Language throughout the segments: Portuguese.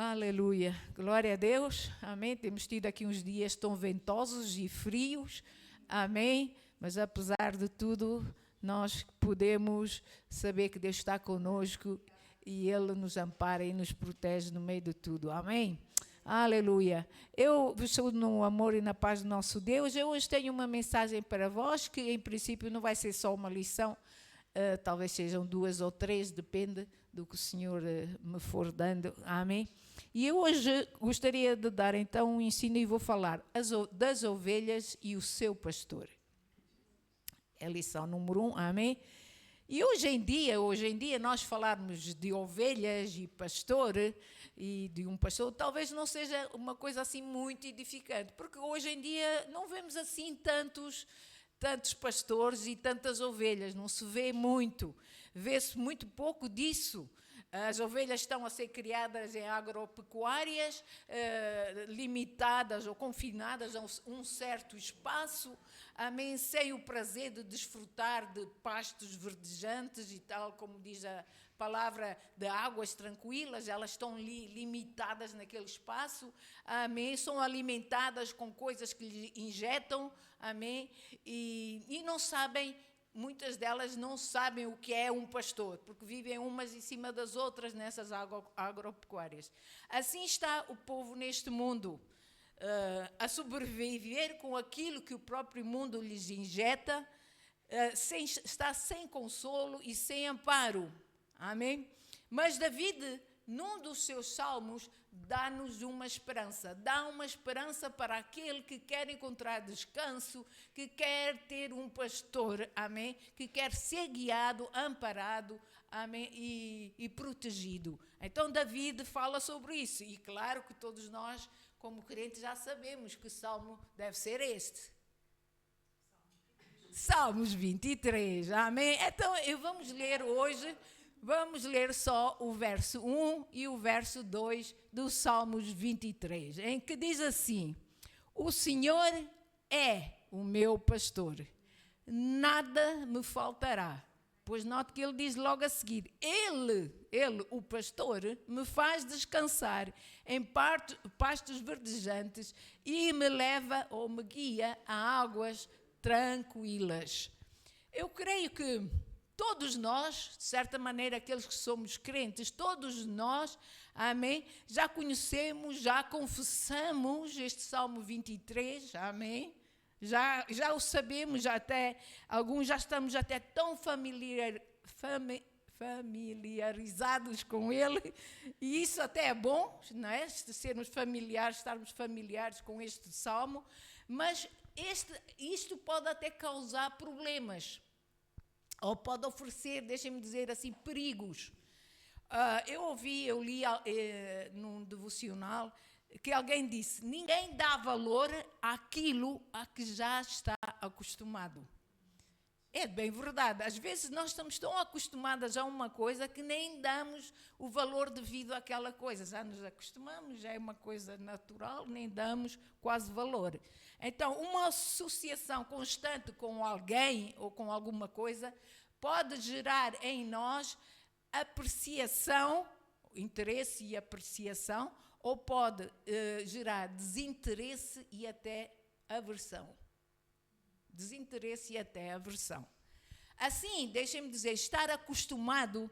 Aleluia, glória a Deus, amém. Temos tido aqui uns dias tão ventosos e frios, amém. Mas apesar de tudo, nós podemos saber que Deus está conosco e Ele nos ampara e nos protege no meio de tudo, amém. Aleluia. Eu vos saúdo no amor e na paz do nosso Deus. Eu hoje tenho uma mensagem para vós que em princípio não vai ser só uma lição, talvez sejam 2 ou 3, depende do que o Senhor me for dando, amém. E eu hoje gostaria de dar então um ensino e vou falar das ovelhas e o seu pastor. É a lição número 1, amém. E hoje em dia nós falarmos de ovelhas e pastor e de um pastor, talvez não seja uma coisa assim muito edificante, porque hoje em dia não vemos assim tantos pastores e tantas ovelhas, não se vê muito, vê-se muito pouco disso. As ovelhas estão a ser criadas em agropecuárias, limitadas ou confinadas a um certo espaço, amém, sem o prazer de desfrutar de pastos verdejantes e tal, como diz a palavra, de águas tranquilas. Elas estão limitadas naquele espaço, amém, são alimentadas com coisas que lhe injetam, amém, e não sabem. Muitas delas não sabem o que é um pastor, porque vivem umas em cima das outras nessas agropecuárias. Assim está o povo neste mundo, a sobreviver com aquilo que o próprio mundo lhes injeta, está sem consolo e sem amparo. Amém? Mas David, num dos seus salmos, dá-nos uma esperança. Dá uma esperança para aquele que quer encontrar descanso, que quer ter um pastor, amém? Que quer ser guiado, amparado, amém? E protegido. Então David fala sobre isso. E claro que todos nós, como crentes, já sabemos que salmo deve ser este. Salmos 23, amém? Então vamos ler hoje. Vamos ler só o verso 1 e o verso 2 do Salmos 23, em que diz assim: o Senhor é o meu pastor, nada me faltará. Pois note que ele diz logo a seguir: Ele, o pastor, me faz descansar em pastos verdejantes e me leva ou me guia a águas tranquilas. Eu creio que todos nós, de certa maneira, aqueles que somos crentes, todos nós, amém, já conhecemos, já confessamos este Salmo 23, amém, já o sabemos, alguns já estamos até tão familiarizados com ele, e isso até é bom, não é? Sermos familiares, estarmos familiares com este Salmo, mas isto pode até causar problemas, ou pode oferecer, deixem-me dizer assim, perigos. Eu li num devocional que alguém disse: ninguém dá valor àquilo a que já está acostumado. É bem verdade. Às vezes nós estamos tão acostumadas a uma coisa que nem damos o valor devido àquela coisa. Já nos acostumamos, já é uma coisa natural, nem damos quase valor. Então, uma associação constante com alguém ou com alguma coisa pode gerar em nós apreciação, interesse e apreciação, ou pode gerar desinteresse e até aversão. Desinteresse e até aversão. Assim, deixem-me dizer, estar acostumado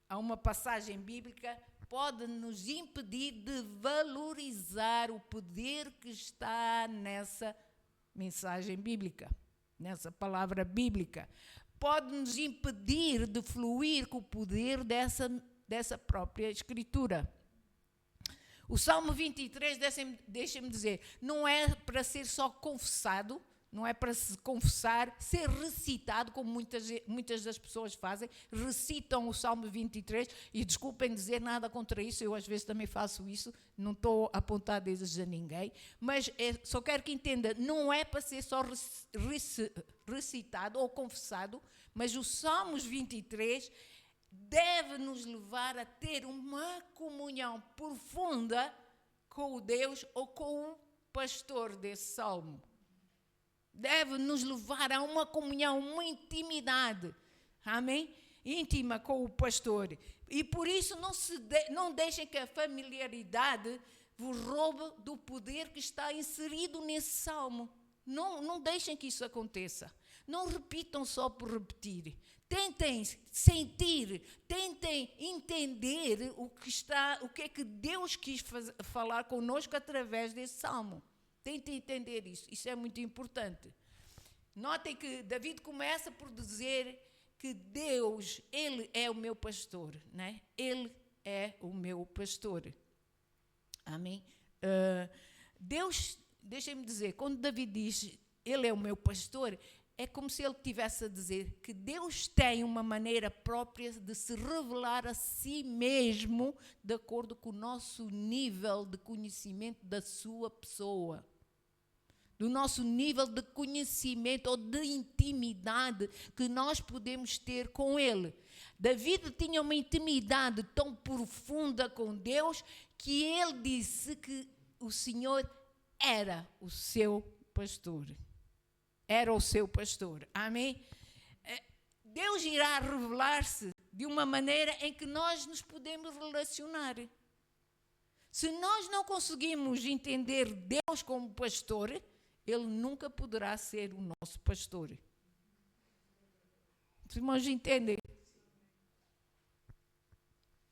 a uma passagem bíblica pode nos impedir de valorizar o poder que está nessa mensagem bíblica, nessa palavra bíblica. Pode nos impedir de fluir com o poder dessa própria Escritura. O Salmo 23, deixem-me dizer, não é para ser só confessado, não é para se confessar, ser recitado, como muitas das pessoas fazem, recitam o Salmo 23, e desculpem dizer nada contra isso, eu às vezes também faço isso, não estou a apontar dedos a ninguém, mas só quero que entenda, não é para ser só recitado ou confessado, mas o Salmos 23 deve nos levar a ter uma comunhão profunda com o Deus ou com o pastor desse salmo. Deve nos levar a uma comunhão, uma intimidade, amém? íntima com o pastor. E por isso não deixem que a familiaridade vos roube do poder que está inserido nesse salmo. Não deixem que isso aconteça. Não repitam só por repetir. Tentem sentir, tentem entender o que é que Deus quis falar conosco através desse salmo. Tentem entender isso. Isso é muito importante. Notem que David começa por dizer que Deus, Ele é o meu pastor, né? Ele é o meu pastor. Amém? Deus, deixem-me dizer, quando David diz, Ele é o meu pastor, é como se ele estivesse a dizer que Deus tem uma maneira própria de se revelar a si mesmo de acordo com o nosso nível de conhecimento da sua pessoa. Do nosso nível de conhecimento ou de intimidade que nós podemos ter com Ele. David tinha uma intimidade tão profunda com Deus que ele disse que o Senhor era o seu pastor. Era o seu pastor. Amém? Deus irá revelar-se de uma maneira em que nós nos podemos relacionar. Se nós não conseguimos entender Deus como pastor, Ele nunca poderá ser o nosso pastor. Os irmãos entendem?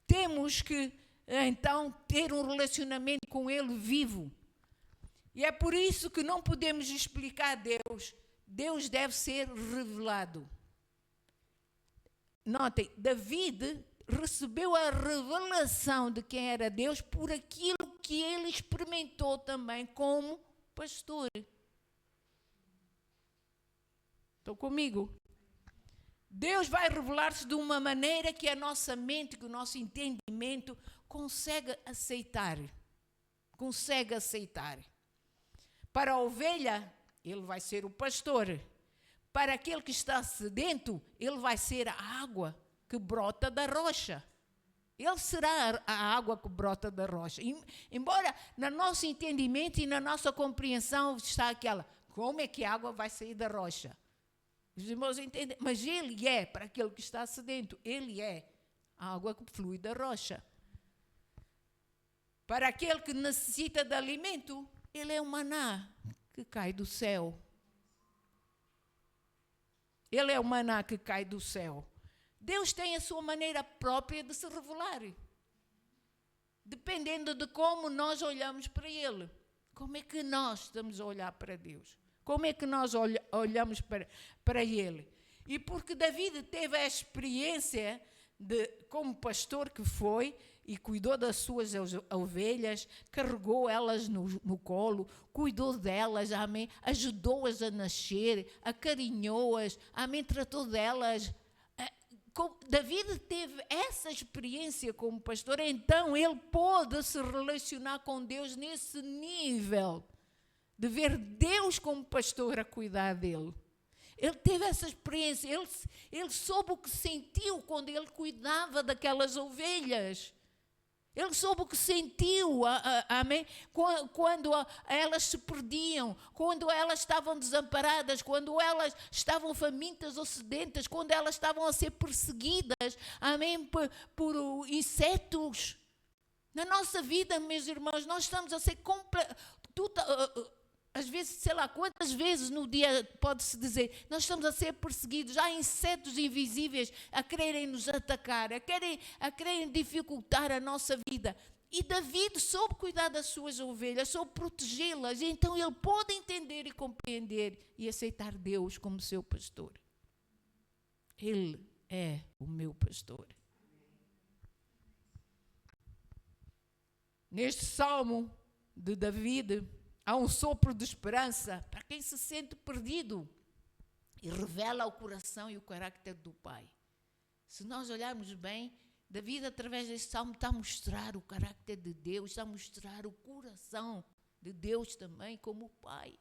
Temos que, então, ter um relacionamento com Ele vivo. E é por isso que não podemos explicar Deus. Deus deve ser revelado. Notem, David recebeu a revelação de quem era Deus por aquilo que ele experimentou também como pastor. Estão comigo? Deus vai revelar-se de uma maneira que a nossa mente, que o nosso entendimento consegue aceitar. Consegue aceitar. Para a ovelha, Ele vai ser o pastor. Para aquele que está sedento, Ele vai ser a água que brota da rocha. Ele será a água que brota da rocha. Embora no nosso entendimento e na nossa compreensão está aquela, como é que a água vai sair da rocha? Os irmãos entendem? Mas Ele é, para aquele que está sedento, Ele é a água que flui da rocha. Para aquele que necessita de alimento, Ele é o maná que cai do céu. Ele é o maná que cai do céu. Deus tem a sua maneira própria de se revelar. Dependendo de como nós olhamos para Ele. Como é que nós estamos a olhar para Deus? Como é que nós olhamos para Ele? E porque David teve a experiência como pastor que foi, e cuidou das suas ovelhas, carregou elas no colo, cuidou delas, amém, ajudou-as a nascer, acarinhou-as, amém, tratou delas. David teve essa experiência como pastor, então ele pôde se relacionar com Deus nesse nível, de ver Deus como pastor a cuidar dele. Ele teve essa experiência, ele soube o que sentiu quando ele cuidava daquelas ovelhas. Ele soube o que sentiu, amém? Quando elas se perdiam, quando elas estavam desamparadas, quando elas estavam famintas ou sedentas, quando elas estavam a ser perseguidas, amém? Por insetos. Na nossa vida, meus irmãos, nós estamos a ser às vezes, sei lá, quantas vezes no dia pode-se dizer, nós estamos a ser perseguidos, há insetos invisíveis a quererem nos atacar, a quererem dificultar a nossa vida. E David soube cuidar das suas ovelhas, soube protegê-las, então ele pôde entender e compreender e aceitar Deus como seu pastor. Ele é o meu pastor. Neste salmo de David, há um sopro de esperança para quem se sente perdido e revela o coração e o carácter do Pai. Se nós olharmos bem, David, através deste salmo, está a mostrar o carácter de Deus, está a mostrar o coração de Deus também como Pai.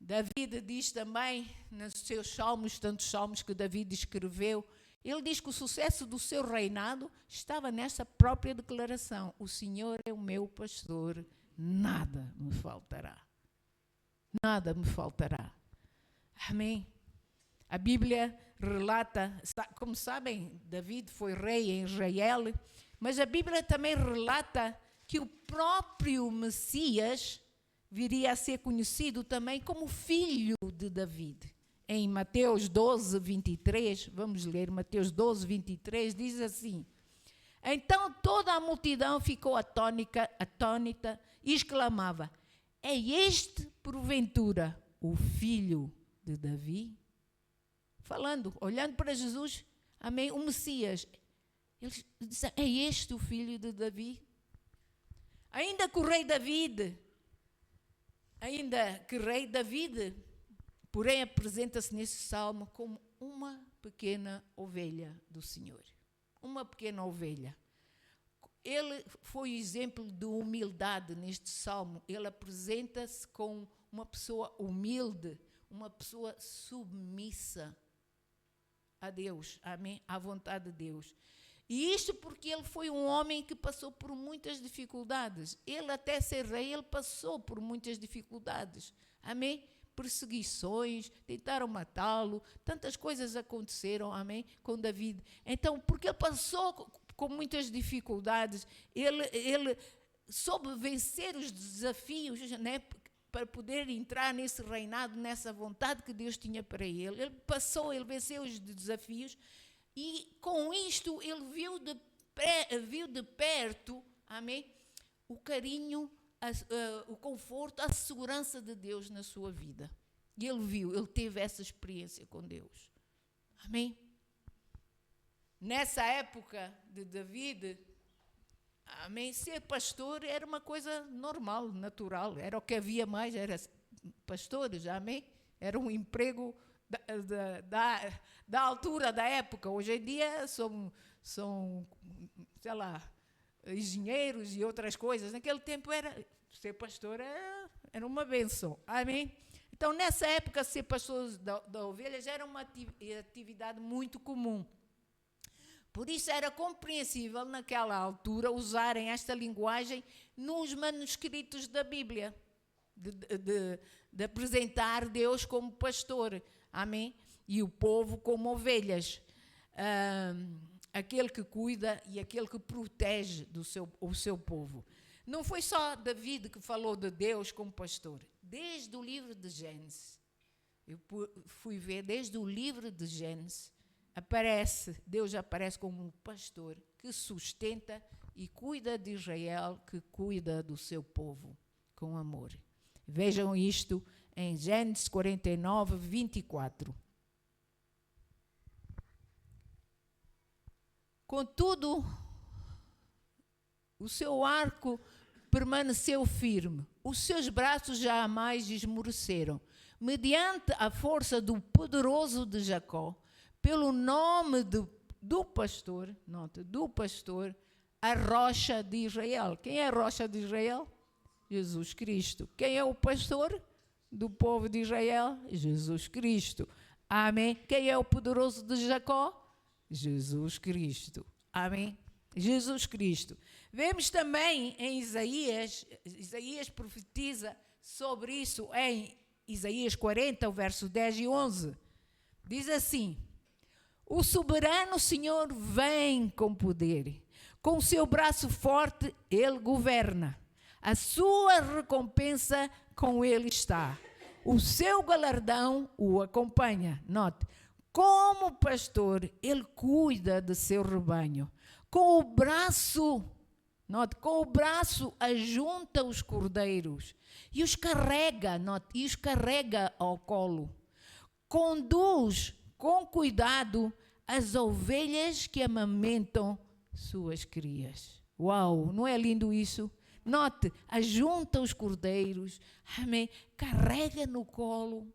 David diz também, nos seus salmos, tantos salmos que David escreveu, ele diz que o sucesso do seu reinado estava nessa própria declaração. O Senhor é o meu pastor, nada me faltará. Nada me faltará. Amém? A Bíblia relata, como sabem, David foi rei em Israel, mas a Bíblia também relata que o próprio Messias viria a ser conhecido também como filho de David. Em Mateus 12, 23, vamos ler Mateus 12, 23, diz assim: então toda a multidão ficou atônita e exclamava: é este, porventura, o filho de Davi? Falando, olhando para Jesus, amém, o Messias. Eles disseram: é este o filho de Davi? Ainda que o rei David, porém apresenta-se nesse salmo como uma pequena ovelha do Senhor. Uma pequena ovelha. Ele foi exemplo de humildade neste salmo. Ele apresenta-se como uma pessoa humilde, uma pessoa submissa a Deus, amém? À vontade de Deus. E isto porque ele foi um homem que passou por muitas dificuldades. Ele, até ser rei, ele passou por muitas dificuldades, amém? Perseguições, tentaram matá-lo, tantas coisas aconteceram, amém, com David. Então, porque ele passou com muitas dificuldades, ele soube vencer os desafios, né, para poder entrar nesse reinado, nessa vontade que Deus tinha para ele. Ele venceu os desafios e com isto ele viu de perto, amém, o carinho, o conforto, a segurança de Deus na sua vida. E ele teve essa experiência com Deus. Amém? Nessa época de David, amém, ser pastor era uma coisa normal, natural. Era o que havia mais, era pastores, amém? Era um emprego da altura da época. Hoje em dia são, sei lá, engenheiros e outras coisas. Naquele tempo ser pastor era uma bênção. Amém? Então, nessa época, ser pastor da ovelhas era uma atividade muito comum. Por isso era compreensível, naquela altura, usarem esta linguagem nos manuscritos da Bíblia, de apresentar Deus como pastor, amém? E o povo como ovelhas, aquele que cuida e aquele que protege o seu povo. Não foi só David que falou de Deus como pastor. Desde o livro de Gênesis, eu fui ver, desde o livro de Gênesis, Deus aparece como um pastor que sustenta e cuida de Israel, que cuida do seu povo com amor. Vejam isto em Gênesis 49, 24. Contudo, o seu arco permaneceu firme, os seus braços jamais esmoreceram. Mediante a força do poderoso de Jacó, pelo nome do pastor, a rocha de Israel. Quem é a rocha de Israel? Jesus Cristo. Quem é o pastor do povo de Israel? Jesus Cristo. Amém. Quem é o poderoso de Jacó? Jesus Cristo. Amém. Jesus Cristo. Vemos também em Isaías profetiza sobre isso em Isaías 40, o verso 10 e 11. Diz assim: o soberano Senhor vem com poder, com o seu braço forte ele governa, a sua recompensa com ele está, o seu galardão o acompanha. Note, como pastor ele cuida de seu rebanho, com o braço ajunta os cordeiros e os carrega, ao colo. Conduz com cuidado as ovelhas que amamentam suas crias. Uau, não é lindo isso? Note, ajunta os cordeiros, amém, carrega no colo.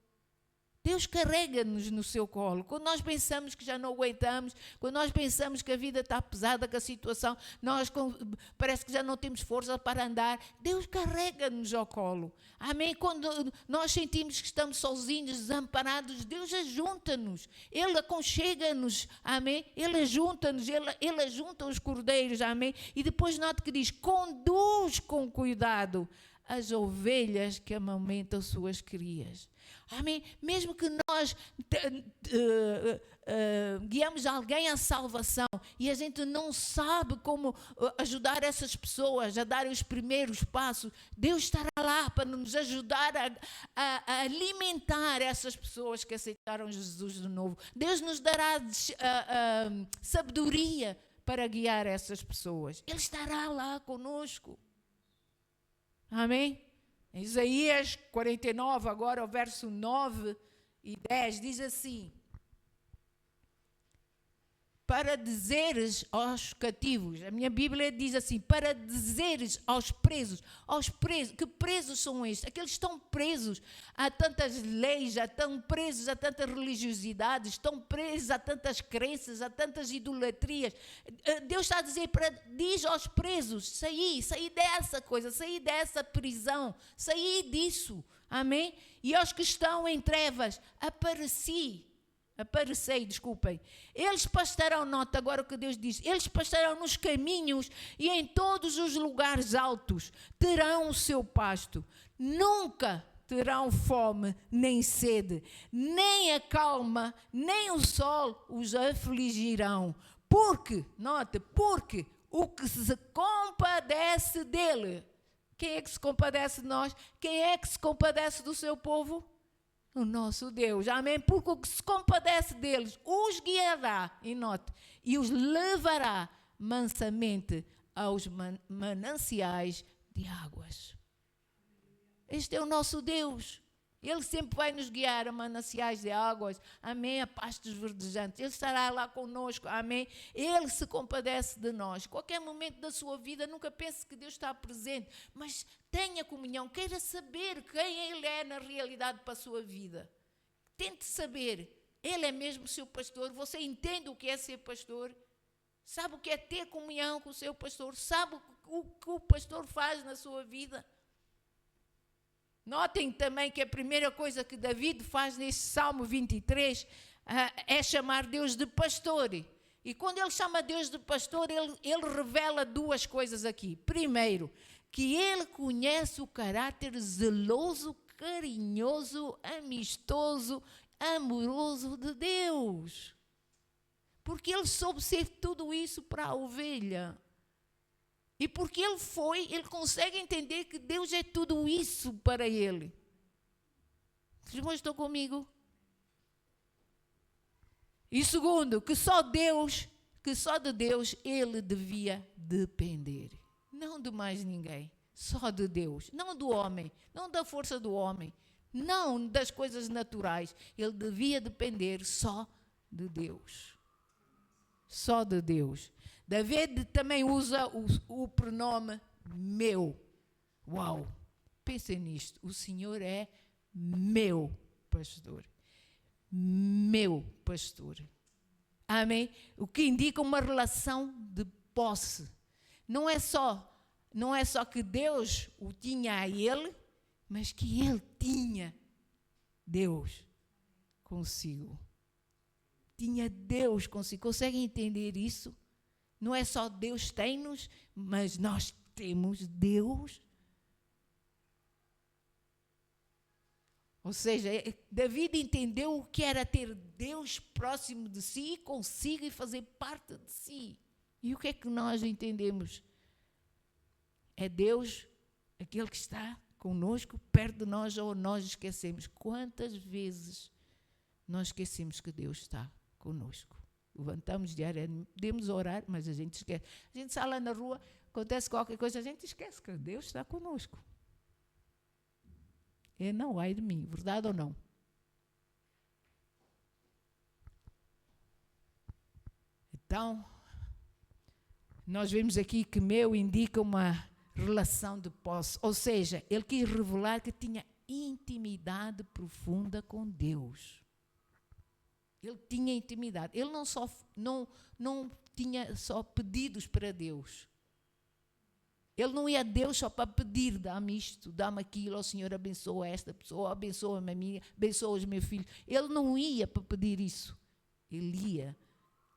Deus carrega-nos no seu colo. Quando nós pensamos que já não aguentamos, quando nós pensamos que a vida está pesada, que a situação, parece que já não temos força para andar, Deus carrega-nos ao colo. Amém? Quando nós sentimos que estamos sozinhos, desamparados, Deus ajunta-nos. Ele aconchega-nos. Amém? Ele ajunta-nos. Ele ajunta os cordeiros. Amém? E depois note que diz, conduz com cuidado as ovelhas que amamentam suas crias. Amém? Mesmo que nós nós guiamos alguém à salvação e a gente não sabe como ajudar essas pessoas a darem os primeiros passos, Deus estará lá para nos ajudar a alimentar essas pessoas que aceitaram Jesus de novo. Deus nos dará sabedoria para guiar essas pessoas. Ele estará lá conosco. Amém? Em Isaías 49, agora o verso 9 e 10, diz assim: para dizeres aos cativos, a minha Bíblia diz assim, para dizeres aos presos, que presos são estes? Aqueles que estão presos a tantas leis, estão presos a tantas religiosidades, estão presos a tantas crenças, a tantas idolatrias. Deus está a dizer, diz aos presos, saí dessa coisa, saí dessa prisão, saí disso, amém? E aos que estão em trevas, aparecei, desculpem. Eles pastarão, nota agora o que Deus diz, eles pastarão nos caminhos e em todos os lugares altos terão o seu pasto. Nunca terão fome nem sede, nem a calma, nem o sol os afligirão. Porque o que se compadece dele, quem é que se compadece de nós? Quem é que se compadece do seu povo? O nosso Deus, amém? Porque o que se compadece deles os guiará, e note, e os levará mansamente aos mananciais de águas. Este é o nosso Deus. Ele sempre vai nos guiar a mananciais de águas, amém, a pastos verdejantes. Ele estará lá conosco, amém. Ele se compadece de nós. Qualquer momento da sua vida, nunca pense que Deus está presente, mas tenha comunhão, queira saber quem Ele é na realidade para a sua vida. Tente saber, Ele é mesmo seu pastor, você entende o que é ser pastor? Sabe o que é ter comunhão com o seu pastor? Sabe o que o pastor faz na sua vida? Notem também que a primeira coisa que David faz nesse Salmo 23 é chamar Deus de pastor. E quando ele chama Deus de pastor, ele revela duas coisas aqui. Primeiro, que ele conhece o caráter zeloso, carinhoso, amistoso, amoroso de Deus. Porque ele soube ser tudo isso para a ovelha. E porque ele consegue entender que Deus é tudo isso para ele. Os irmãos estão comigo? E segundo, que só de Deus ele devia depender. Não de mais ninguém, só de Deus. Não do homem, não da força do homem, não das coisas naturais. Ele devia depender só de Deus. Só de Deus. David também usa o pronome meu. Uau! Pensem nisto. O Senhor é meu pastor. Meu pastor. Amém? O que indica uma relação de posse. Não é só que Deus o tinha a ele, mas que ele tinha Deus consigo. Tinha Deus consigo. Conseguem entender isso? Não é só Deus tem-nos, mas nós temos Deus. Ou seja, David entendeu o que era ter Deus próximo de si, consigo e fazer parte de si. E o que é que nós entendemos? É Deus, aquele que está conosco, perto de nós, ou nós esquecemos. Quantas vezes nós esquecemos que Deus está conosco? Levantamos diariamente, podemos orar, mas a gente esquece. A gente sai lá na rua, acontece qualquer coisa, a gente esquece que Deus está conosco. E não, ai de mim, verdade ou não? Então, nós vemos aqui que meu indica uma relação de posse, ou seja, ele quis revelar que tinha intimidade profunda com Deus. Ele tinha intimidade. Ele não tinha só pedidos para Deus. Ele não ia a Deus só para pedir, dá-me isto, dá-me aquilo, ó Senhor, abençoa esta pessoa, abençoa-me a mim, abençoa os meus filhos. Ele não ia para pedir isso. Ele ia,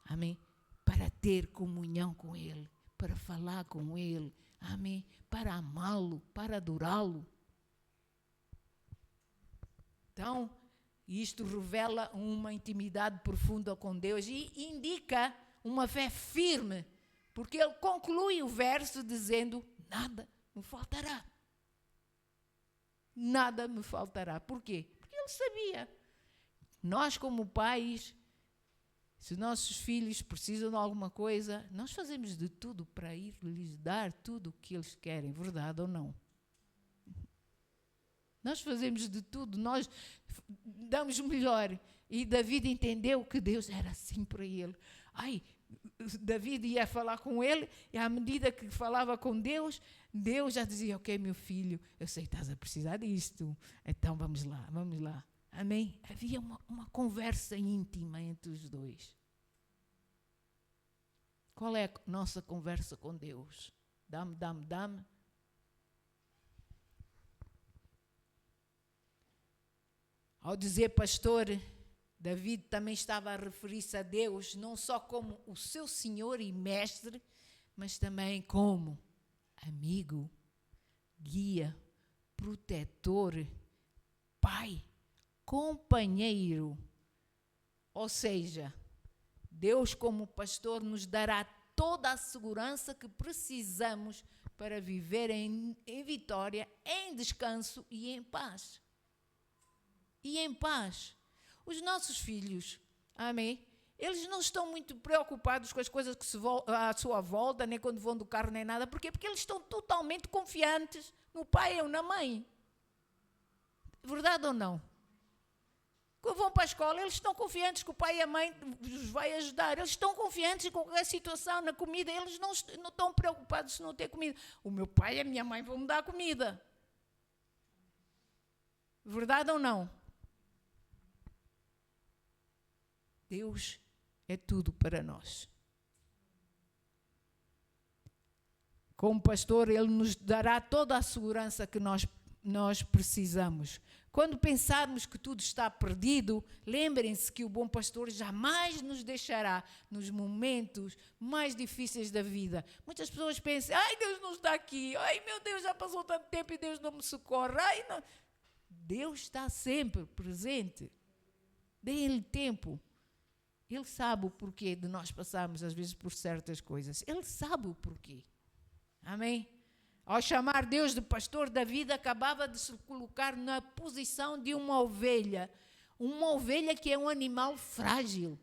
amém, para ter comunhão com Ele, para falar com Ele, amém, para amá-lo, para adorá-lo. Então, E isto revela uma intimidade profunda com Deus e indica uma fé firme, porque ele conclui o verso dizendo: nada me faltará. Nada me faltará. Por quê? Porque ele sabia. Nós, como pais, se nossos filhos precisam de alguma coisa, nós fazemos de tudo para ir lhes dar tudo o que eles querem, verdade ou não? Nós fazemos de tudo, nós damos o melhor. E David entendeu que Deus era assim para ele. David ia falar com ele, e à medida que falava com Deus, Deus já dizia: ok, meu filho, eu sei que estás a precisar disto, então vamos lá. Amém? Havia uma conversa íntima entre os dois. Qual é a nossa conversa com Deus? Dá-me. Ao dizer pastor, David também estava a referir-se a Deus não só como o seu Senhor e Mestre, mas também como amigo, guia, protetor, pai, companheiro. Ou seja, Deus como pastor nos dará toda a segurança que precisamos para viver em vitória, em descanso e em paz. Os nossos filhos, amém? Eles não estão muito preocupados com as coisas que à sua volta, nem quando vão do carro, nem nada. Por quê? Porque eles estão totalmente confiantes no pai ou na mãe. Verdade ou não? Quando vão para a escola, eles estão confiantes que o pai e a mãe os vai ajudar. Eles estão confiantes em qualquer situação, na comida. Eles não estão preocupados se não ter comida. O meu pai e a minha mãe vão me dar comida. Verdade ou não? Deus é tudo para nós. Como pastor, Ele nos dará toda a segurança que nós precisamos. Quando pensarmos que tudo está perdido, lembrem-se que o bom pastor jamais nos deixará nos momentos mais difíceis da vida. Muitas pessoas pensam: Deus não está aqui. Meu Deus, já passou tanto tempo e Deus não me socorre. Não. Deus está sempre presente. Dê-lhe tempo. Ele sabe o porquê de nós passarmos às vezes por certas coisas. Ele sabe o porquê. Amém? Ao chamar Deus de pastor, David acabava de se colocar na posição de uma ovelha. Uma ovelha que é um animal frágil.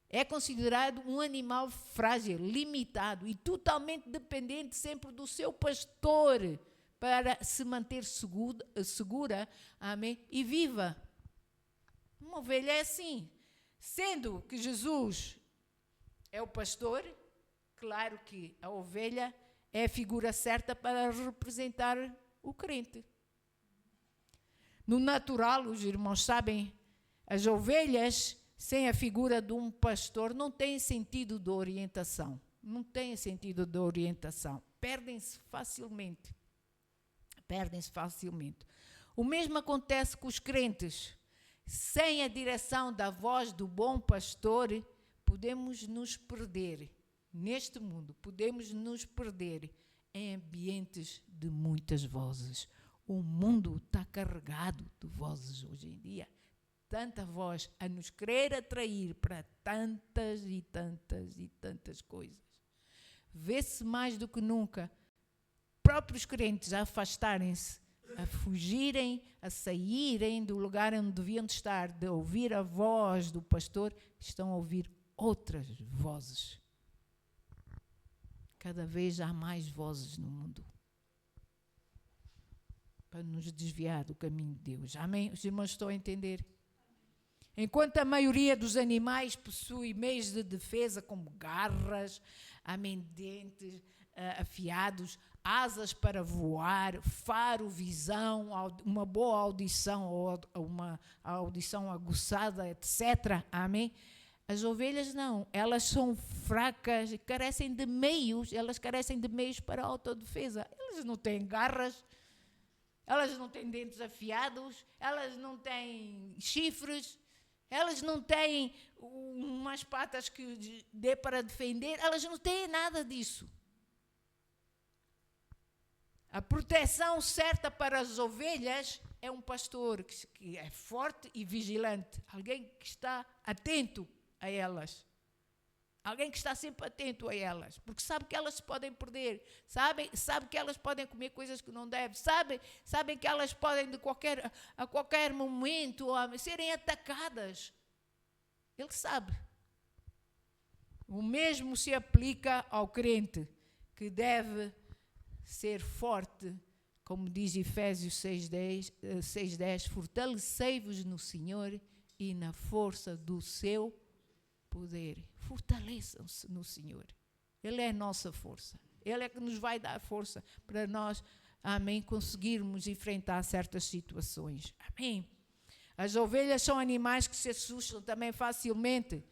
É considerado um animal frágil, limitado e totalmente dependente sempre do seu pastor para se manter segura, amém? E viva. Uma ovelha é assim. Sendo que Jesus é o pastor, claro que a ovelha é a figura certa para representar o crente. No natural, os irmãos sabem, as ovelhas, sem a figura de um pastor, não têm sentido de orientação. Perdem-se facilmente. O mesmo acontece com os crentes. Sem a direção da voz do bom pastor, podemos nos perder. Neste mundo, podemos nos perder em ambientes de muitas vozes. O mundo está carregado de vozes hoje em dia. Tanta voz a nos querer atrair para tantas e tantas coisas. Vê-se mais do que nunca próprios crentes a afastarem-se, a fugirem, a saírem do lugar onde deviam estar, de ouvir a voz do pastor, estão a ouvir outras vozes. Cada vez há mais vozes no mundo para nos desviar do caminho de Deus. Amém? Os irmãos estão a entender? Enquanto a maioria dos animais possui meios de defesa como garras, dentes afiados, asas para voar, faro, visão, uma boa audição ou uma audição aguçada, etc. Amém? As ovelhas não, elas são fracas, carecem de meios para a autodefesa. Elas não têm garras, elas não têm dentes afiados, elas não têm chifres, elas não têm umas patas que dê para defender, elas não têm nada disso. A proteção certa para as ovelhas é um pastor que é forte e vigilante, alguém que está atento a elas. Alguém que está sempre atento a elas, porque sabe que elas se podem perder, sabe que elas podem comer coisas que não devem, sabem que elas podem a qualquer momento serem atacadas. Ele sabe. O mesmo se aplica ao crente, que deve ser forte, como diz Efésios 6:10, fortalecei-vos no Senhor e na força do seu poder. Fortaleçam-se no Senhor. Ele é a nossa força. Ele é que nos vai dar força para nós, amém, conseguirmos enfrentar certas situações. Amém. As ovelhas são animais que se assustam também facilmente,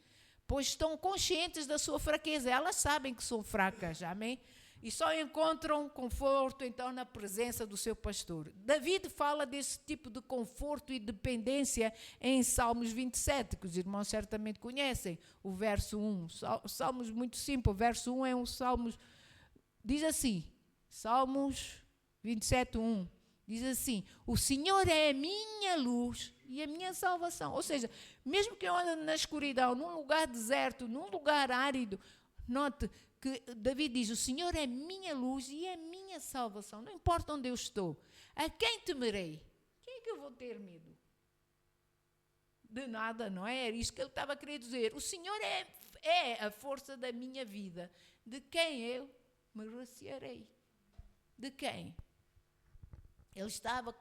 pois estão conscientes da sua fraqueza. Elas sabem que são fracas, amém? E só encontram conforto, então, na presença do seu pastor. David fala desse tipo de conforto e dependência em Salmos 27, que os irmãos certamente conhecem, o verso 1. Salmos muito simples, o verso 1 é um Salmos, diz assim, Salmos 27, 1, diz assim, o Senhor é a minha luz e a minha salvação. Ou seja, mesmo que eu ande na escuridão, num lugar deserto, num lugar árido, note que David diz, o Senhor é minha luz e é minha salvação. Não importa onde eu estou. A quem temerei? Quem é que eu vou ter medo? De nada, não é? Era isso que ele estava a querer dizer. O Senhor é a força da minha vida. De quem eu me recearei? De quem? Ele estava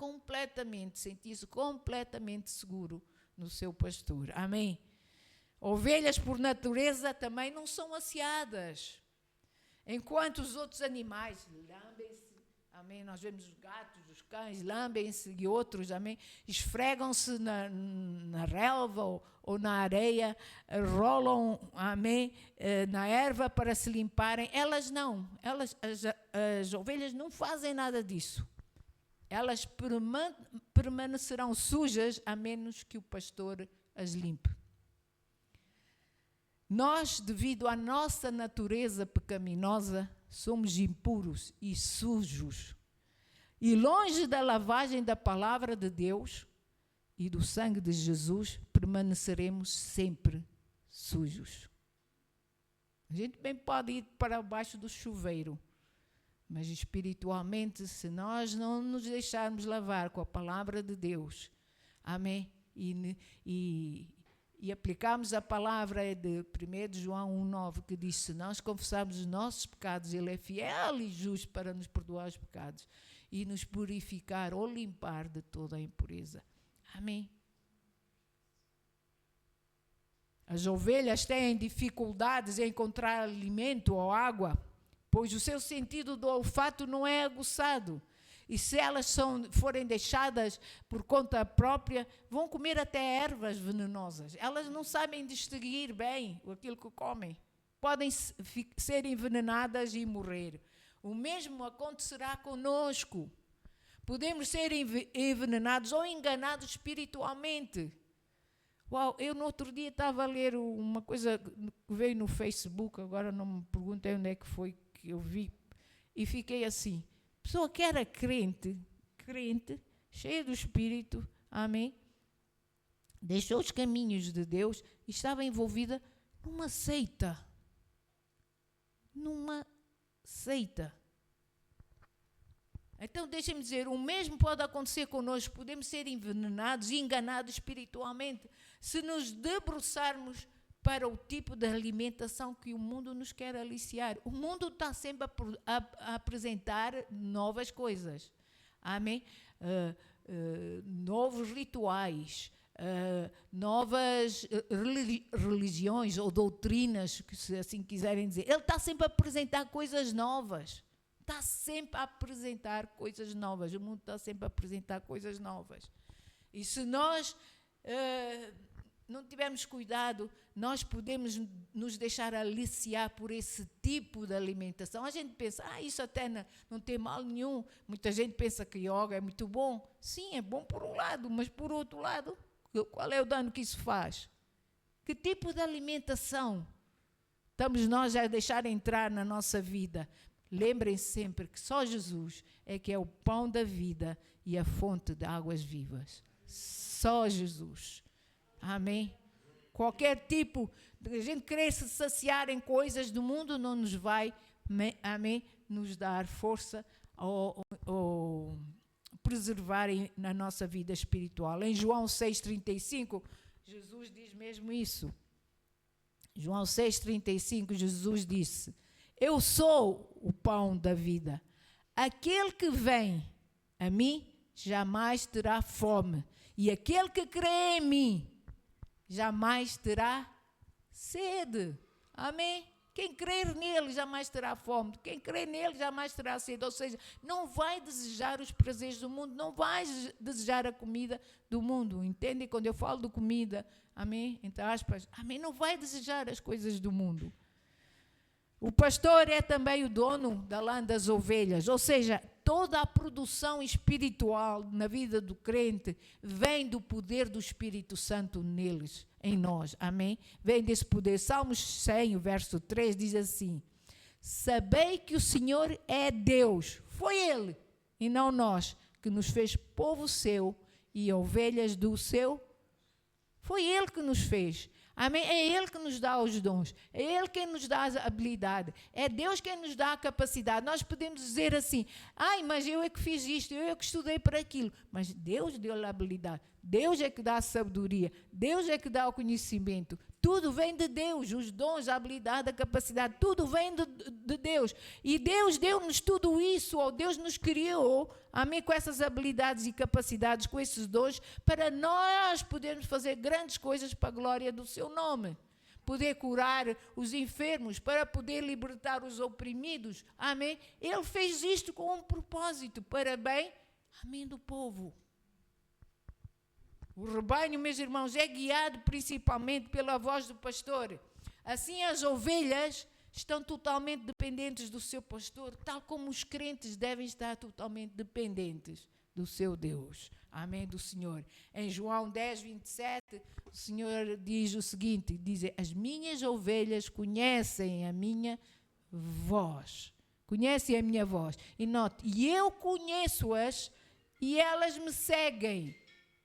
sentia-se completamente seguro no seu pastor. Amém? Ovelhas, por natureza, também não são aciadas. Enquanto os outros animais lambem-se, amém? Nós vemos os gatos, os cães, lambem-se e outros, amém? Esfregam-se na relva ou na areia, rolam, amém? Na erva para se limparem. Elas não. As ovelhas não fazem nada disso. Elas permanecerão sujas a menos que o pastor as limpe. Nós, devido à nossa natureza pecaminosa, somos impuros e sujos. E longe da lavagem da palavra de Deus e do sangue de Jesus, permaneceremos sempre sujos. A gente bem pode ir para baixo do chuveiro, mas espiritualmente, se nós não nos deixarmos lavar com a palavra de Deus, amém? E aplicamos a palavra de 1 João 1,9, que diz, se nós confessarmos os nossos pecados, Ele é fiel e justo para nos perdoar os pecados e nos purificar ou limpar de toda a impureza. Amém? As ovelhas têm dificuldades em encontrar alimento ou água, pois o seu sentido do olfato não é aguçado. E se elas forem deixadas por conta própria, vão comer até ervas venenosas. Elas não sabem distinguir bem aquilo que comem. Podem ser envenenadas e morrer. O mesmo acontecerá conosco. Podemos ser envenenados ou enganados espiritualmente. Uau, eu no outro dia estava a ler uma coisa que veio no Facebook, agora não me perguntei onde é que foi que eu vi, e fiquei assim. Pessoa que era crente, cheia do Espírito, amém? Deixou os caminhos de Deus e estava envolvida numa seita. Então, deixem-me dizer, o mesmo pode acontecer connosco. Podemos ser envenenados e enganados espiritualmente se nos debruçarmos para o tipo de alimentação que o mundo nos quer aliciar. O mundo está sempre a apresentar novas coisas. Amém? Novos rituais, novas religiões ou doutrinas, se assim quiserem dizer. Ele está sempre a apresentar coisas novas. Está sempre a apresentar coisas novas. O mundo está sempre a apresentar coisas novas. E se nós não tivermos cuidado, nós podemos nos deixar aliciar por esse tipo de alimentação. A gente pensa, isso até não tem mal nenhum. Muita gente pensa que yoga é muito bom. Sim, é bom por um lado, mas por outro lado, qual é o dano que isso faz? Que tipo de alimentação estamos nós a deixar entrar na nossa vida? Lembrem-se sempre que só Jesus é que é o pão da vida e a fonte de águas vivas. Só Jesus. Amém? Qualquer tipo de a gente querer se saciar em coisas do mundo não nos vai, amém, nos dar força ou preservar na nossa vida espiritual. Em João 6,35, Jesus diz mesmo isso. João 6,35, Jesus disse: eu sou o pão da vida. Aquele que vem a mim jamais terá fome. E aquele que crê em mim jamais terá sede. Amém? Quem crer nele jamais terá fome. Quem crer nele jamais terá sede. Ou seja, não vai desejar os prazeres do mundo. Não vai desejar a comida do mundo. Entendem? Quando eu falo de comida, amém? Entre aspas, amém? Não vai desejar as coisas do mundo. O pastor é também o dono da lã das ovelhas, ou seja, toda a produção espiritual na vida do crente vem do poder do Espírito Santo neles, em nós, amém? Vem desse poder. Salmos 100, o verso 3, diz assim: sabei que o Senhor é Deus, foi Ele, e não nós, que nos fez povo seu e ovelhas do seu. Foi Ele que nos fez. Amém? É Ele que nos dá os dons. É Ele quem nos dá a habilidade. É Deus quem nos dá a capacidade. Nós podemos dizer assim: ai, mas eu é que fiz isto, eu é que estudei para aquilo. Mas Deus deu-lhe a habilidade. Deus é que dá a sabedoria. Deus é que dá o conhecimento. Tudo vem de Deus. Os dons, a habilidade, a capacidade, tudo vem de Deus. E Deus deu-nos tudo isso, ou Deus nos criou, amém, com essas habilidades e capacidades, com esses dons, para nós podermos fazer grandes coisas para a glória do seu nome. Poder curar os enfermos, para poder libertar os oprimidos, amém. Ele fez isto com um propósito, para bem, amém, do povo. O rebanho, meus irmãos, é guiado principalmente pela voz do pastor. Assim, as ovelhas estão totalmente dependentes do seu pastor, tal como os crentes devem estar totalmente dependentes do seu Deus. Amém, do Senhor. Em João 10, 27, o Senhor diz o seguinte, diz: as minhas ovelhas conhecem a minha voz. Conhecem a minha voz. E note, e eu conheço-as e elas me seguem.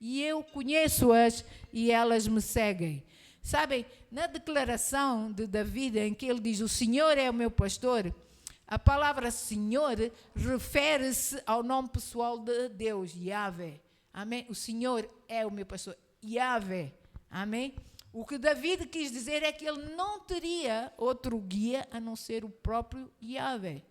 E eu conheço-as e elas me seguem. Sabem, na declaração de Davi, em que ele diz: o Senhor é o meu pastor, a palavra Senhor refere-se ao nome pessoal de Deus, Yahvé. Amém? O Senhor é o meu pastor, Yahvé. Amém? O que Davi quis dizer é que ele não teria outro guia a não ser o próprio Yahvé.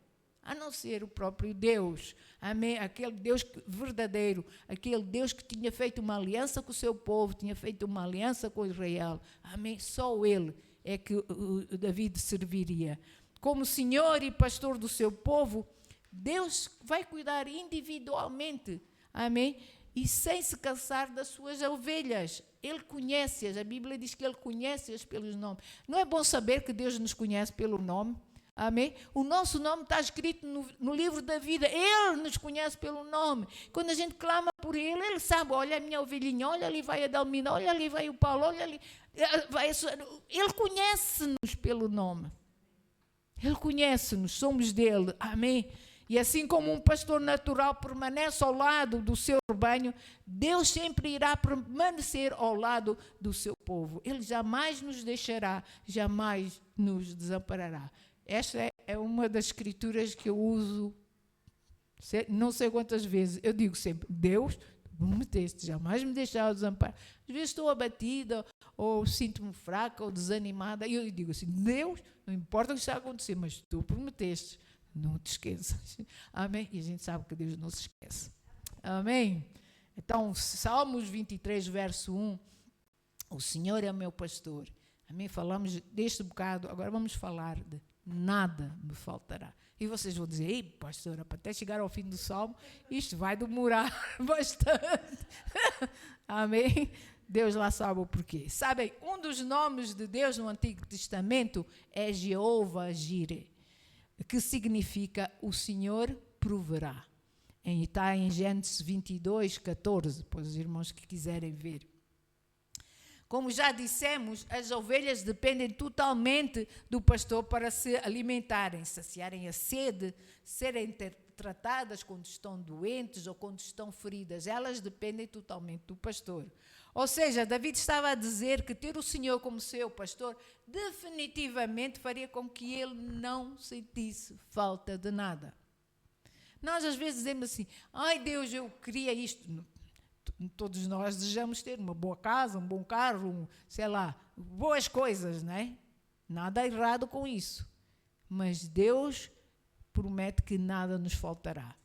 A não ser o próprio Deus, amém? Aquele Deus verdadeiro, aquele Deus que tinha feito uma aliança com o seu povo, tinha feito uma aliança com Israel, amém? Só Ele é que o Davi serviria. Como Senhor e pastor do seu povo, Deus vai cuidar individualmente, amém? E sem se cansar das suas ovelhas. Ele conhece-as, a Bíblia diz que Ele conhece-as pelos nomes. Não é bom saber que Deus nos conhece pelo nome? Amém? O nosso nome está escrito no livro da vida. Ele nos conhece pelo nome. Quando a gente clama por Ele, Ele sabe: olha a minha ovelhinha, olha ali vai a Dalmina, olha ali vai o Paulo, olha ali. Ele conhece-nos pelo nome. Ele conhece-nos, somos dele. Amém? E assim como um pastor natural permanece ao lado do seu rebanho, Deus sempre irá permanecer ao lado do seu povo. Ele jamais nos deixará, jamais nos desamparará. Esta é uma das escrituras que eu uso não sei quantas vezes. Eu digo sempre: Deus, tu prometeste jamais me deixar desamparar. Às vezes estou abatida, ou sinto-me fraca, ou desanimada, e eu digo assim: Deus, não importa o que está a acontecer, mas tu prometeste, não te esqueças. Amém? E a gente sabe que Deus não se esquece. Amém? Então, Salmos 23, verso 1, o Senhor é o meu pastor. Amém? Falamos deste bocado, agora vamos falar de nada me faltará. E vocês vão dizer: ei, pastora, para até chegar ao fim do Salmo, isto vai demorar bastante. Amém? Deus lá sabe o porquê. Sabem, um dos nomes de Deus no Antigo Testamento é Jeová Jireh, que significa o Senhor proverá. Está em Gênesis 22, 14, para os irmãos que quiserem ver. Como já dissemos, as ovelhas dependem totalmente do pastor para se alimentarem, saciarem a sede, serem tratadas quando estão doentes ou quando estão feridas. Elas dependem totalmente do pastor. Ou seja, David estava a dizer que ter o Senhor como seu pastor definitivamente faria com que ele não sentisse falta de nada. Nós às vezes dizemos assim, ai Deus, eu queria isto. Todos nós desejamos ter uma boa casa, um bom carro, sei lá, boas coisas, não é? Nada errado com isso. Mas Deus promete que nada nos faltará.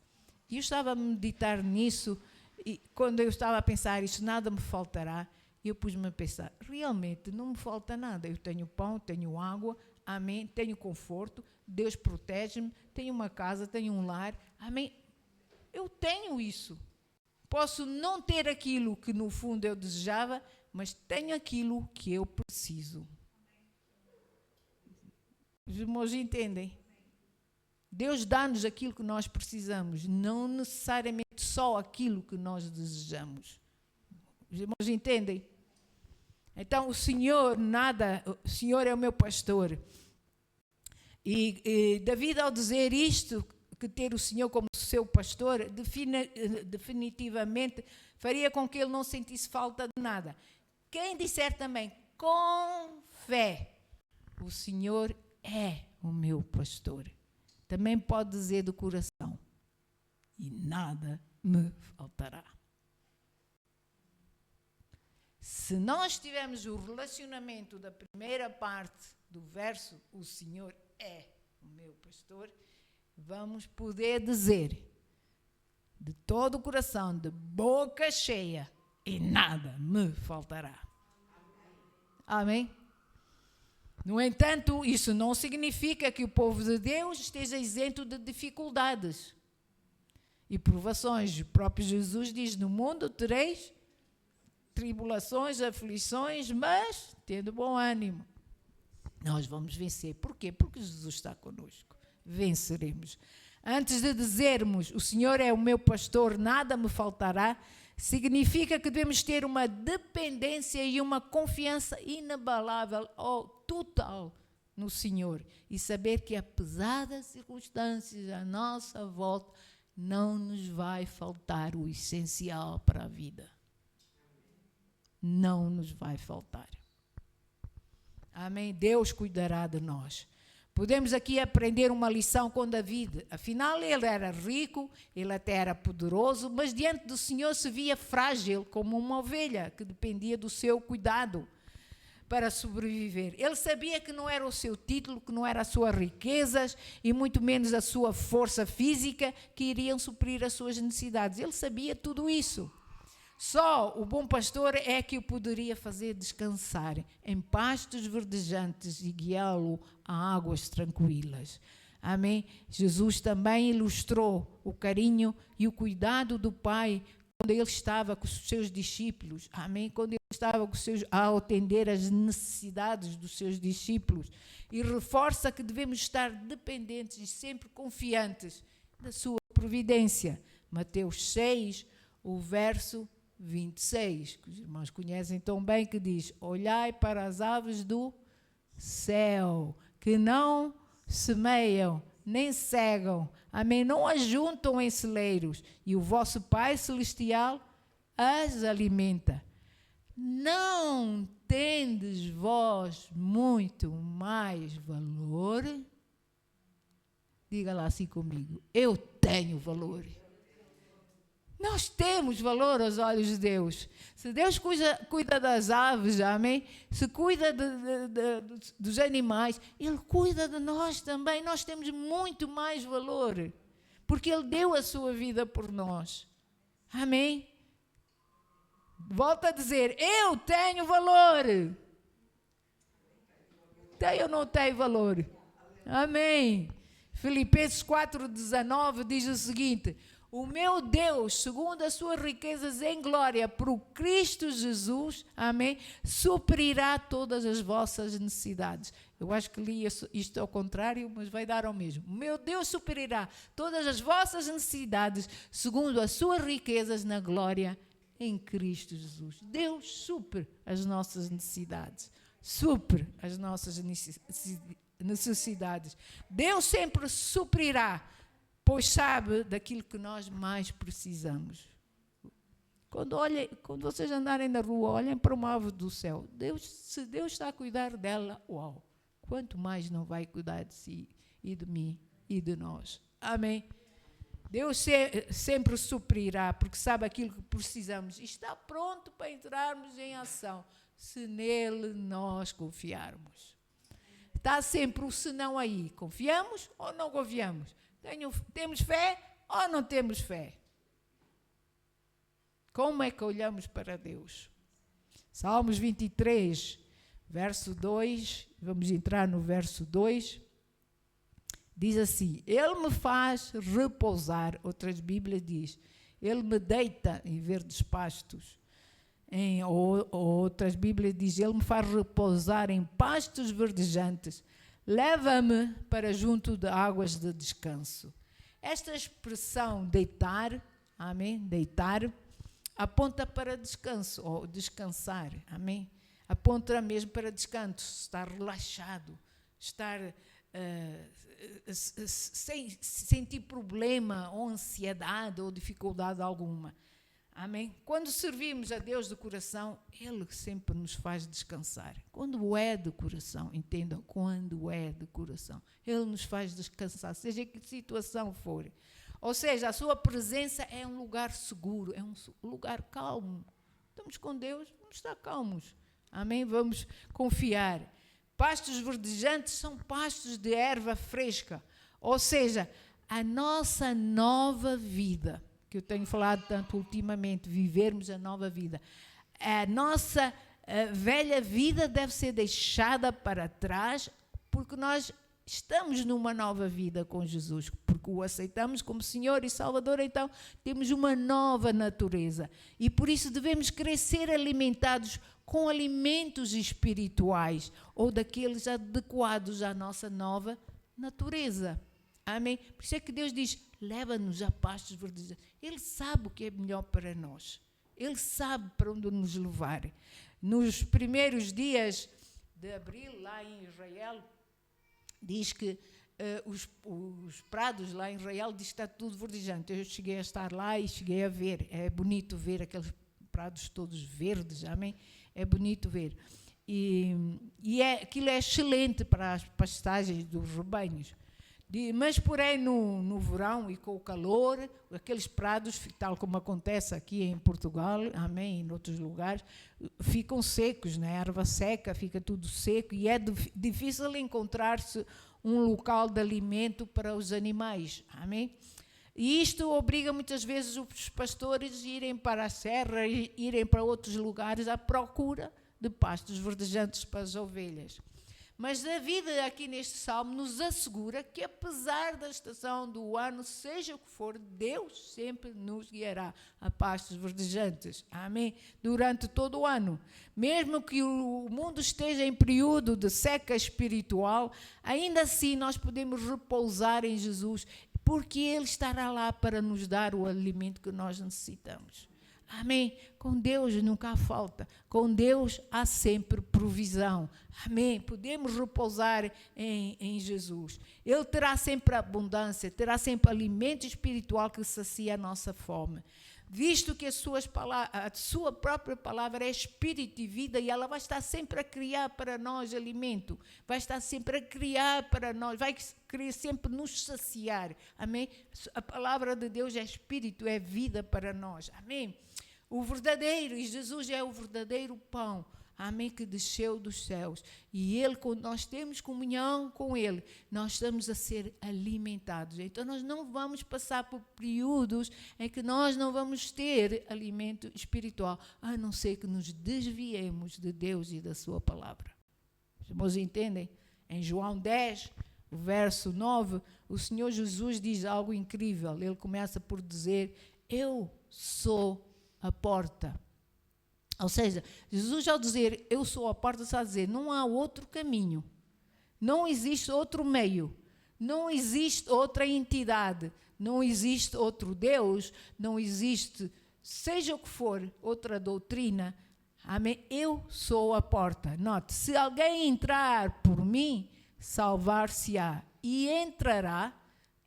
E eu estava a meditar nisso, e quando eu estava a pensar isso, nada me faltará, eu pus-me a pensar, realmente não me falta nada. Eu tenho pão, tenho água, amém, tenho conforto, Deus protege-me, tenho uma casa, tenho um lar, amém. Eu tenho isso. Posso não ter aquilo que no fundo eu desejava, mas tenho aquilo que eu preciso. Os irmãos entendem? Deus dá-nos aquilo que nós precisamos, não necessariamente só aquilo que nós desejamos. Os irmãos entendem? Então o Senhor é o meu pastor. E David, ao dizer isto, que ter o Senhor como seu pastor, definitivamente faria com que ele não sentisse falta de nada. Quem disser também, com fé, o Senhor é o meu pastor, também pode dizer do coração, e nada me faltará. Se nós tivermos o relacionamento da primeira parte do verso, o Senhor é o meu pastor, vamos poder dizer de todo o coração, de boca cheia, e nada me faltará. Amém? No entanto, isso não significa que o povo de Deus esteja isento de dificuldades e provações. O próprio Jesus diz, no mundo tereis tribulações, aflições, mas tendo bom ânimo. Nós vamos vencer. Por quê? Porque Jesus está conosco. Venceremos. Antes de dizermos, o Senhor é o meu pastor, nada me faltará, significa que devemos ter uma dependência e uma confiança inabalável ou total no Senhor e saber que apesar das circunstâncias à nossa volta, não nos vai faltar o essencial para a vida. Não nos vai faltar. Amém? Deus cuidará de nós. Podemos aqui aprender uma lição com David. Afinal, ele era rico, ele até era poderoso, mas diante do Senhor se via frágil como uma ovelha que dependia do seu cuidado para sobreviver. Ele sabia que não era o seu título, que não eram as suas riquezas e muito menos a sua força física que iriam suprir as suas necessidades. Ele sabia tudo isso. Só o bom pastor é que o poderia fazer descansar em pastos verdejantes e guiá-lo a águas tranquilas. Amém? Jesus também ilustrou o carinho e o cuidado do Pai quando ele estava com os seus discípulos. Amém? Quando ele estava a atender as necessidades dos seus discípulos. E reforça que devemos estar dependentes e sempre confiantes da sua providência. Mateus 6, o verso 26, que os irmãos conhecem tão bem, que diz, olhai para as aves do céu, que não semeiam, nem cegam, amém, não ajuntam em celeiros, e o vosso Pai Celestial as alimenta. Não tendes vós muito mais valor? Diga lá assim comigo, eu tenho valor. Nós temos valor aos olhos de Deus. Se Deus cuida das aves, amém? Se cuida dos animais, Ele cuida de nós também. Nós temos muito mais valor, porque Ele deu a sua vida por nós. Amém? Volto a dizer, eu tenho valor. Tenho ou não tenho valor? Amém. Filipenses 4,19 diz o seguinte, o meu Deus, segundo as suas riquezas em glória, por Cristo Jesus, amém, suprirá todas as vossas necessidades. Eu acho que li isto ao contrário, mas vai dar ao mesmo. O meu Deus suprirá todas as vossas necessidades, segundo as suas riquezas na glória em Cristo Jesus. Deus supre as nossas necessidades. Supre as nossas necessidades. Deus sempre suprirá, pois sabe daquilo que nós mais precisamos. Quando vocês andarem na rua, olhem para uma ave do céu. Se Deus está a cuidar dela, uau! Quanto mais não vai cuidar de si e de mim e de nós. Amém? Deus sempre suprirá, porque sabe aquilo que precisamos. E está pronto para entrarmos em ação, se nele nós confiarmos. Está sempre o senão aí. Confiamos ou não confiamos? Temos fé ou não temos fé? Como é que olhamos para Deus? Salmos 23, verso 2, vamos entrar no verso 2. Diz assim: Ele me faz repousar. Outras Bíblias diz: Ele me deita em verdes pastos. Em outras Bíblias diz: Ele me faz repousar em pastos verdejantes. Leva-me para junto de águas de descanso. Esta expressão deitar, amém? Deitar, aponta para descanso, ou descansar, amém? Aponta mesmo para descanso, estar relaxado, estar sem sentir problema, ou ansiedade, ou dificuldade alguma. Amém? Quando servimos a Deus de coração, Ele sempre nos faz descansar. Quando é de coração, entendam, quando é de coração, Ele nos faz descansar, seja que situação for. Ou seja, a sua presença é um lugar seguro, é um lugar calmo. Estamos com Deus, vamos estar calmos. Amém? Vamos confiar. Pastos verdejantes são pastos de erva fresca. Ou seja, a nossa nova vida, que eu tenho falado tanto ultimamente, vivermos a nova vida. A nossa velha vida deve ser deixada para trás, porque nós estamos numa nova vida com Jesus, porque o aceitamos como Senhor e Salvador, então temos uma nova natureza. E por isso devemos querer ser alimentados com alimentos espirituais, ou daqueles adequados à nossa nova natureza. Amém? Por isso é que Deus diz: leva-nos a pastos verdejantes. Ele sabe o que é melhor para nós. Ele sabe para onde nos levar. Nos primeiros dias de abril, lá em Israel, diz que os prados lá em Israel diz que está tudo verdejante. Eu cheguei a estar lá e cheguei a ver. É bonito ver aqueles prados todos verdes, amém? É bonito ver. Aquilo é excelente para as pastagens dos rebanhos. Mas, porém, no verão e com o calor, aqueles prados, tal como acontece aqui em Portugal, amém, em outros lugares, ficam secos, né? A erva seca, fica tudo seco, e é difícil encontrar-se um local de alimento para os animais, amém? E isto obriga muitas vezes os pastores a irem para a serra, irem para outros lugares à procura de pastos verdejantes para as ovelhas. Mas David, aqui neste salmo, nos assegura que, apesar da estação do ano, seja o que for, Deus sempre nos guiará a pastos verdejantes. Amém? Durante todo o ano. Mesmo que o mundo esteja em período de seca espiritual, ainda assim nós podemos repousar em Jesus, porque Ele estará lá para nos dar o alimento que nós necessitamos. Amém? Com Deus nunca há falta. Com Deus há sempre provisão. Amém? Podemos repousar em Jesus. Ele terá sempre abundância, terá sempre alimento espiritual que sacia a nossa fome. Visto que a sua própria palavra é espírito e vida, e ela vai estar sempre a criar para nós alimento, vai estar sempre a criar para nós, vai querer sempre nos saciar. Amém? A palavra de Deus é espírito, é vida para nós. Amém? O verdadeiro, e Jesus é o verdadeiro pão, amém, que desceu dos céus. E Ele, quando nós temos comunhão com Ele, nós estamos a ser alimentados. Então nós não vamos passar por períodos em que nós não vamos ter alimento espiritual, a não ser que nos desviemos de Deus e da sua palavra. Os irmãos entendem? Em João 10, o verso 9, o Senhor Jesus diz algo incrível. Ele começa por dizer: eu sou a porta. Ou seja, Jesus, ao dizer eu sou a porta, está a dizer: não há outro caminho, não existe outro meio, não existe outra entidade, não existe outro Deus, não existe seja o que for, outra doutrina, amém, eu sou a porta. Note, se alguém entrar por mim, salvar-se-á, e entrará,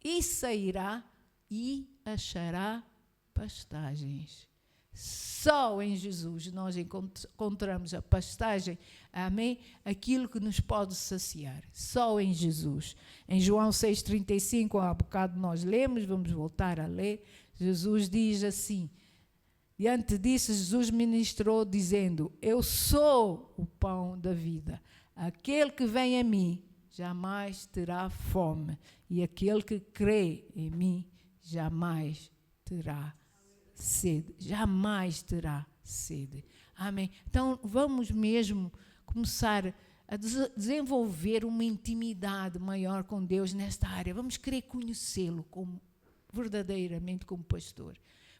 e sairá, e achará pastagens. Só em Jesus nós encontramos a pastagem, amém? Aquilo que nos pode saciar, só em Jesus. Em João 6,35, há bocado nós lemos, vamos voltar a ler, Jesus diz assim, diante disso Jesus ministrou dizendo, eu sou o pão da vida, aquele que vem a mim jamais terá fome, e aquele que crê em mim jamais terá sede, jamais terá sede. Amém? Então, vamos mesmo começar a desenvolver uma intimidade maior com Deus nesta área. Vamos querer conhecê-lo verdadeiramente como pastor.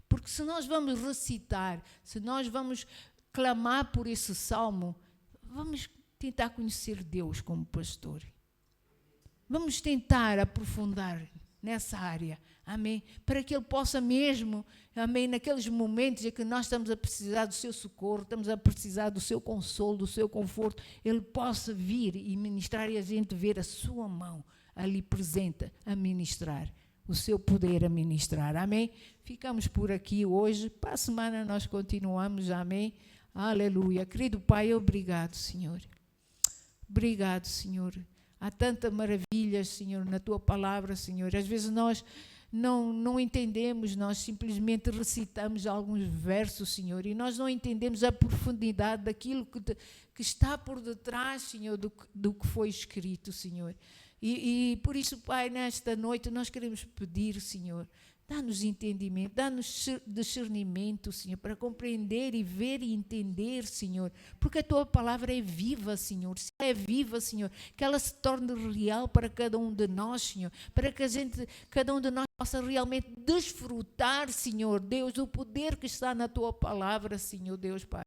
Porque se nós vamos recitar, se nós vamos clamar por esse salmo, vamos tentar conhecer Deus como pastor. Vamos tentar aprofundar nessa área, amém? Para que Ele possa mesmo, amém, naqueles momentos em que nós estamos a precisar do seu socorro, estamos a precisar do seu consolo, do seu conforto, Ele possa vir e ministrar e a gente ver a sua mão ali presente a ministrar, o seu poder a ministrar, amém? Ficamos por aqui hoje, para a semana nós continuamos, amém? Aleluia. Querido Pai, obrigado, Senhor. Obrigado, Senhor. Há tanta maravilha, Senhor, na Tua palavra, Senhor. Às vezes nós não entendemos, nós simplesmente recitamos alguns versos, Senhor, e nós não entendemos a profundidade daquilo que está por detrás, Senhor, do que foi escrito, Senhor. E por isso, Pai, nesta noite nós queremos pedir, Senhor, dá-nos entendimento, dá-nos discernimento, Senhor, para compreender e ver e entender, Senhor, porque a Tua palavra é viva, Senhor, se ela é viva, Senhor, que ela se torne real para cada um de nós, Senhor, para que cada um de nós possa realmente desfrutar, Senhor, Deus, o poder que está na Tua palavra, Senhor, Deus, Pai.